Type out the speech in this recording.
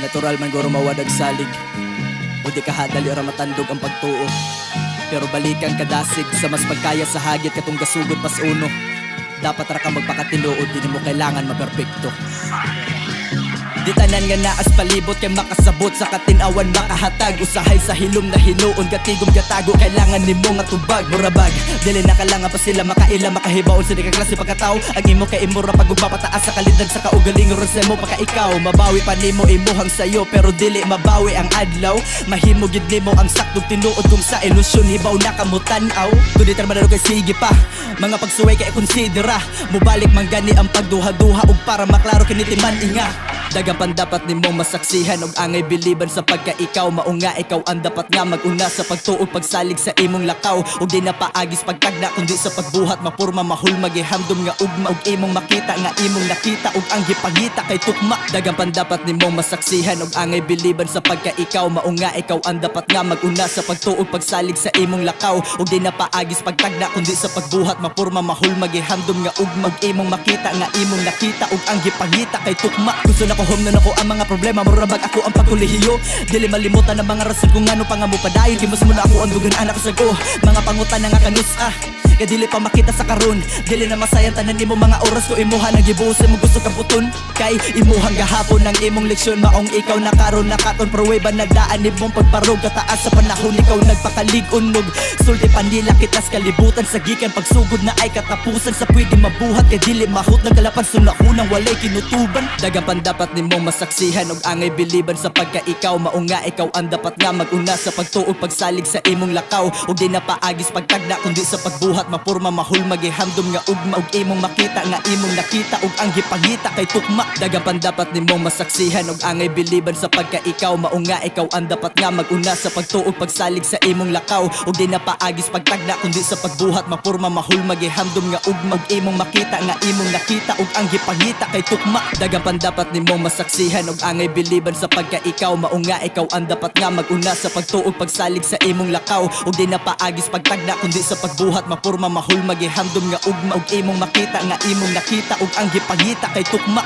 Natural man guro mawadag salig, o di kahadali ra matandog ang pagtuo. Pero balikan kadasig sa mas pagkaya sa hagit katong gasugod pas uno. Dapat ra ka magpakatinuod, di mo kailangan maperpekto. Di tanan nga naas palibot kay makasabot sa katinawan makahatag. Usahay sa hilom na hinuon gatigom gatago kailangan nimo nga tubag murabag. Dili na kalangan pa sila makaila makahibaon sa di ka klase pagkatao. Ang imo kay imo ra pagugpapataas sa kalidad sa kaugaling ron mo pagka ikaw. Mabawi pa nimo imuhang sayo pero dili mabawi ang adlaw. Mahimo gid nimo ang sakdog tinuod kung sa ilusyon hibaw na kamutan-aw. Kundi tarmadaro kay sige pa mga pagsuway kay konsidera. Mubalik man gani ang pagduha-duha ug para maklaro kiniti man inga. Dagang pandapat nimong masaksihan og angay biliban sa pagka ikaw mao nga ikaw ang dapat nga maguna sa pagtuog pagsalig sa imong lakaw ug di na paagis pagtagna kundi sa pagbuhat mapurma mahul magihamdom nga ugma ug imong makita nga imong nakita ug ang gipangita kay tukma. Dagang pandapat nimong masaksihan og angay biliban sa pagka ikaw mao nga ikaw ang dapat nga maguna sa pagtuog pagsalig sa imong lakaw ug di na paagis pagtagna kundi sa pagbuhat mapurma mahul magihamdom nga ugma ug imong makita nga imong nakita ug ang gipangita kay tukma. Gusto na home na nako ang mga problema murabag ako ang pagkulihiyo. Dili malimutan ang mga rason kung ano pa nga mo padayon. Kimos mo na ako ang dugan anak sa ko. Mga pangutan na nga kanus kaya dili pa makita sa karon. Dili na masayan tanan nimo mga oras ko imuha nang gibuhos mo gusto ka buton. Kay imuhang gahapon ng imong leksyon maong ikaw na karon nakaton pro way ba nagdaan nimong pagparog kataas sa panahon ikaw nagpakalig-unog. Sulti panila kitas kalibutan sa gikan pagsugod na ay katapusan sa pwede mabuhat kay dili mahut ng kalapan sunahunang walay kinutuban. Dagang pandapat nimong masaksihan og angay biliban sa pagka ikaw mao nga ikaw ang dapat nga maguna sa pagtuog pagsalig sa imong lakaw ug di na paagis pagtagna kundi sa pagbuhat mapurma mahul magihamdom nga ugma ug imong makita nga imong nakita ug ang gipangita kay tukma. Dagang pandapat nimong masaksihan og angay biliban sa pagka ikaw mao nga ikaw ang dapat nga maguna sa pagtuog pagsalig sa imong lakaw ug di na paagis pagtagna kundi sa pagbuhat mapurma mahul magihamdom nga ugma ug imong makita nga imong nakita ug ang gipangita kay tukma. Dagang pandapat nimong masaksihan og angay biliban sa pagka ikaw mao nga ikaw ang dapat nga maguna sa pagtuog pagsalig sa imong lakaw ug di na paagis pagtagna kundi sa pagbuhat mapurma mahul magihamdom nga ugma ug imong makita nga imong nakita ug ang gipangita kay tukma.